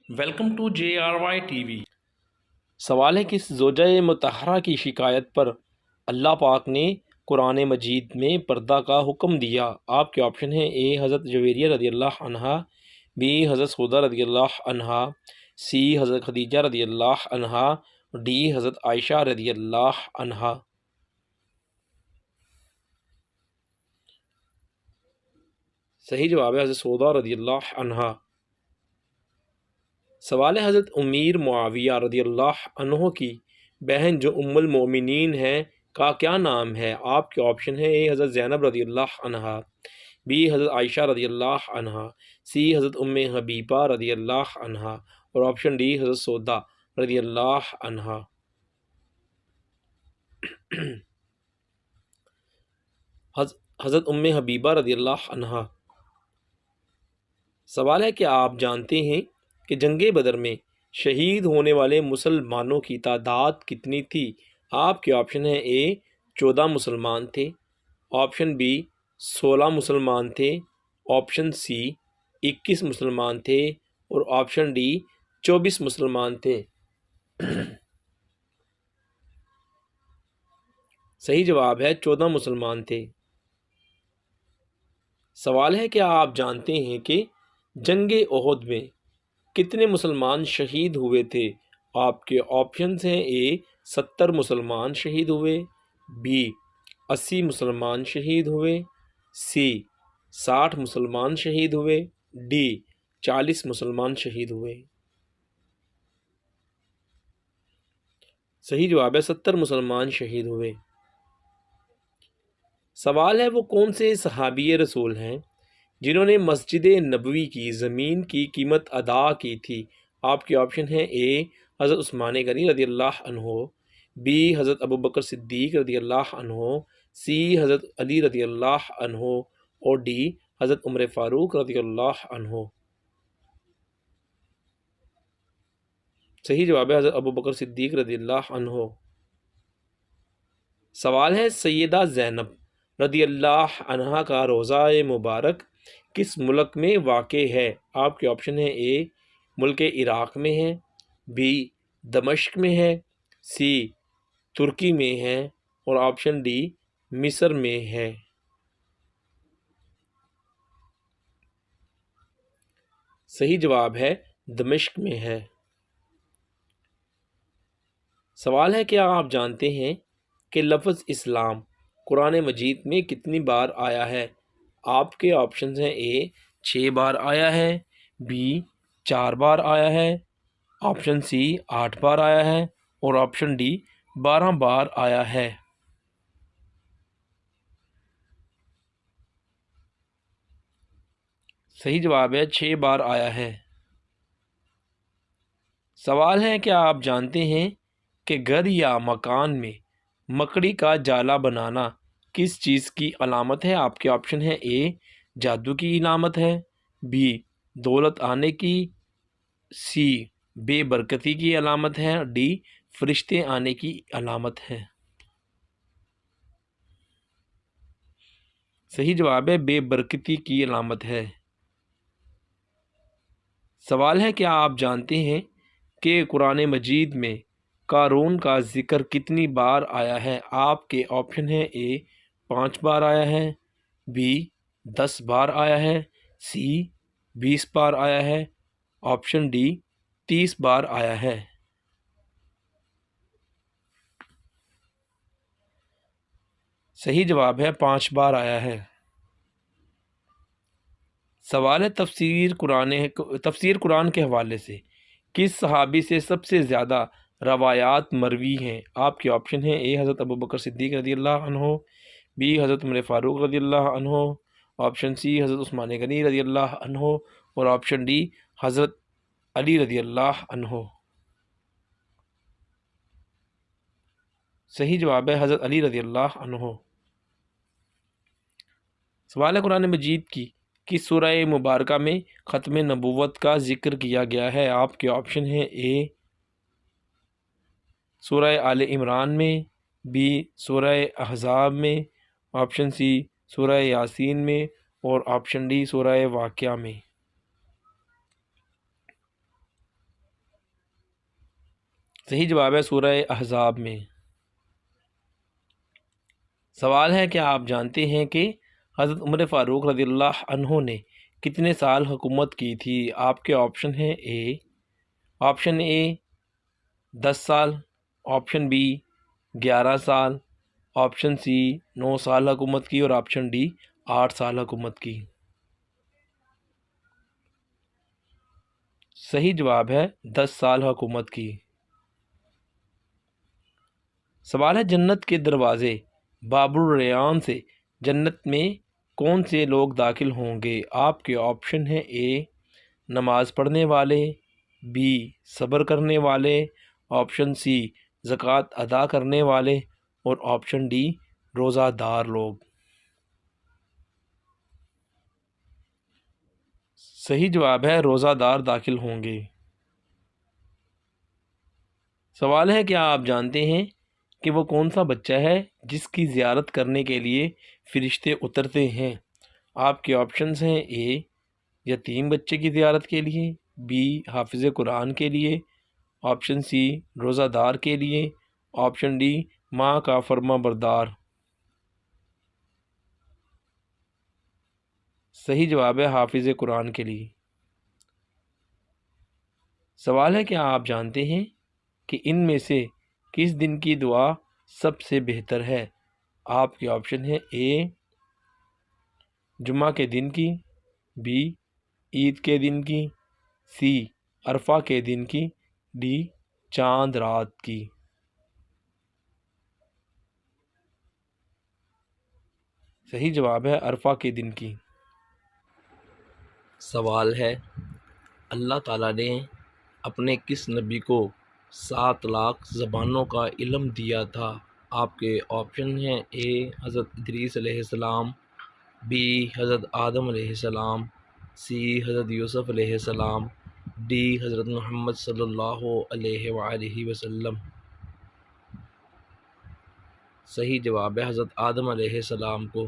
Welcome to JRY TV۔ سوال ہے کہ زوجہ مطہرہ کی شکایت پر اللہ پاک نے قرآن مجید میں پردہ کا حکم دیا۔ آپ کے آپشن ہیں: اے حضرت جویریہ رضی اللہ عنہا، بی حضرت سودہ رضی اللہ عنہا، سی حضرت خدیجہ رضی اللہ عنہا، ڈی حضرت عائشہ رضی اللہ عنہا۔ صحیح جواب ہے حضرت سودہ رضی اللہ عنہا۔ سوال ہے حضرت امیر معاویہ رضی اللہ عنہ کی بہن جو ام المومنین ہے کا کیا نام ہے؟ آپ کے آپشن ہیں: اے حضرت زینب رضی اللہ عنہا، بی حضرت عائشہ رضی اللہ عنہا، سی حضرت ام حبیبہ رضی اللہ عنہا، اور آپشن ڈی حضرت سودہ رضی اللہ عنہا۔ حضرت ام حبیبہ رضی اللہ عنہا۔ سوال ہے کہ آپ جانتے ہیں کہ جنگ بدر میں شہید ہونے والے مسلمانوں کی تعداد کتنی تھی؟ آپ کے آپشن ہیں: اے 14 مسلمان تھے، آپشن بی 16 مسلمان تھے، آپشن سی 21 مسلمان تھے، اور آپشن ڈی 24 مسلمان تھے۔ صحیح جواب ہے 14 مسلمان تھے۔ سوال ہے کہ آپ جانتے ہیں کہ جنگ احد میں کتنے مسلمان شہید ہوئے تھے؟ آپ کے آپشنز ہیں: اے 70 مسلمان شہید ہوئے، بی 80 مسلمان شہید ہوئے، سی 60 مسلمان شہید ہوئے، ڈی 40 مسلمان شہید ہوئے۔ صحیح جواب ہے 70 مسلمان شہید ہوئے۔ سوال ہے وہ کون سے صحابی رسول ہیں جنہوں نے مسجد نبوی کی زمین کی قیمت ادا کی تھی؟ آپ کے آپشن ہیں: اے حضرت عثمان غنی رضی اللہ عنہ، بی حضرت ابوبکر صدیق رضی اللہ عنہ، سی حضرت علی رضی اللہ عنہ، اور ڈی حضرت عمر فاروق رضی اللہ عنہ۔ صحیح جواب ہے حضرت ابوبکر صدیق رضی اللہ عنہ۔ سوال ہے سیدہ زینب رضی اللہ عنہا کا روضہ مبارک کس ملک میں واقع ہے؟ آپ کے آپشن ہیں: اے ملک عراق میں ہے، بی دمشق میں ہے، سی ترکی میں ہے، اور آپشن ڈی مصر میں ہے۔ صحیح جواب ہے دمشق میں ہے۔ سوال ہے کہ آپ جانتے ہیں کہ لفظ اسلام قرآن مجید میں کتنی بار آیا ہے؟ آپ کے آپشنز ہیں: اے 6 بار آیا ہے، بی 4 بار آیا ہے، آپشن سی 8 بار آیا ہے، اور آپشن ڈی 12 بار آیا ہے۔ صحیح جواب ہے 6 بار آیا ہے۔ سوال ہے کہ آپ جانتے ہیں کہ گھر یا مکان میں مکڑی کا جالا بنانا کس چیز کی علامت ہے؟ آپ کے آپشن ہیں: اے جادو کی علامت ہے، بی دولت آنے کی، سی بے برکتی کی علامت ہے، ڈی فرشتے آنے کی علامت ہے۔ صحیح جواب ہے بے برکتی کی علامت ہے۔ سوال ہے کہ آپ جانتے ہیں کہ قرآن مجید میں قارون کا ذکر کتنی بار آیا ہے؟ آپ کے آپشن ہیں: اے 5 بار آیا ہے، بی 10 بار آیا ہے، سی 20 بار آیا ہے، آپشن ڈی 30 بار آیا ہے۔ صحیح جواب ہے 5 بار آیا ہے۔ سوال ہے تفسیر قرآن کے حوالے سے کس صحابی سے سب سے زیادہ روایات مروی ہیں؟ آپ کے آپشن ہیں: اے حضرت ابوبکر صدیق رضی اللہ عنہ، بی حضرت عمر فاروق رضی اللہ عنہ، آپشن سی حضرت عثمان غنی رضی اللہ عنہ، اور آپشن ڈی حضرت علی رضی اللہ عنہ۔ صحیح جواب ہے حضرت علی رضی اللہ عنہ۔ سوال ہے قرآن مجید کی کس سورہ مبارکہ میں ختم نبوت کا ذکر کیا گیا ہے؟ آپ کے آپشن ہیں: اے سورہ آل عمران میں، بی سورہ احزاب میں، آپشن سی سورہ یاسین میں، اور آپشن ڈی سورہ واقعہ میں۔ صحیح جواب ہے سورہ احزاب میں۔ سوال ہے کہ آپ جانتے ہیں کہ حضرت عمر فاروق رضی اللہ عنہ نے کتنے سال حکومت کی تھی؟ آپ کے آپشن ہیں آپشن اے 10 سال، آپشن بی 11 سال، آپشن سی 9 سال حکومت کی اور آپشن ڈی 8 سال حکومت کی۔ صحیح جواب ہے 10 سال حکومت کی۔ سوال ہے جنت کے دروازے باب الریان سے جنت میں کون سے لوگ داخل ہوں گے؟ آپ کے آپشن ہیں اے نماز پڑھنے والے، بی صبر کرنے والے، آپشن سی زکوٰۃ ادا کرنے والے اور آپشن ڈی روزہ دار لوگ۔ صحیح جواب ہے روزہ دار داخل ہوں گے۔ سوال ہے کیا آپ جانتے ہیں کہ وہ کون سا بچہ ہے جس کی زیارت کرنے کے لیے فرشتے اترتے ہیں؟ آپ کے آپشنز ہیں اے یتیم بچے کی زیارت کے لیے، بی حافظ قرآن کے لیے، آپشن سی روزہ دار کے لیے، آپشن ڈی ماں کا فرما بردار۔ صحیح جواب ہے حافظ قرآن کے لیے۔ سوال ہے کیا آپ جانتے ہیں کہ ان میں سے کس دن کی دعا سب سے بہتر ہے؟ آپ کے آپشن ہیں اے جمعہ کے دن کی، بی عید کے دن کی، سی عرفہ کے دن کی، ڈی چاند رات کی۔ صحیح جواب ہے عرفہ کے دن کی۔ سوال ہے اللہ تعالیٰ نے اپنے کس نبی کو 7 لاکھ زبانوں کا علم دیا تھا؟ آپ کے آپشن ہیں اے حضرت ادریس علیہ السلام، بی حضرت آدم علیہ السلام، سی حضرت یوسف علیہ السلام، ڈی حضرت محمد صلی اللہ علیہ وآلہ وسلم۔ صحیح جواب ہے حضرت آدم علیہ السلام کو۔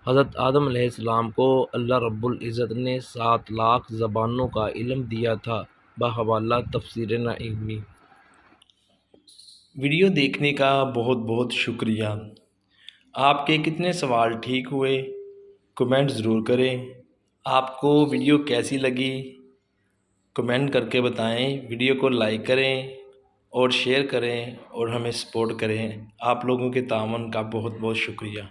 حضرت آدم علیہ السلام کو اللہ رب العزت نے 7 لاکھ زبانوں کا علم دیا تھا بحوالہ تفسیر نعیمی۔ ویڈیو دیکھنے کا بہت بہت شکریہ۔ آپ کے کتنے سوال ٹھیک ہوئے کمنٹ ضرور کریں۔ آپ کو ویڈیو کیسی لگی کمنٹ کر کے بتائیں۔ ویڈیو کو لائک کریں اور شیئر کریں اور ہمیں سپورٹ کریں۔ آپ لوگوں کے تعاون کا بہت بہت شکریہ۔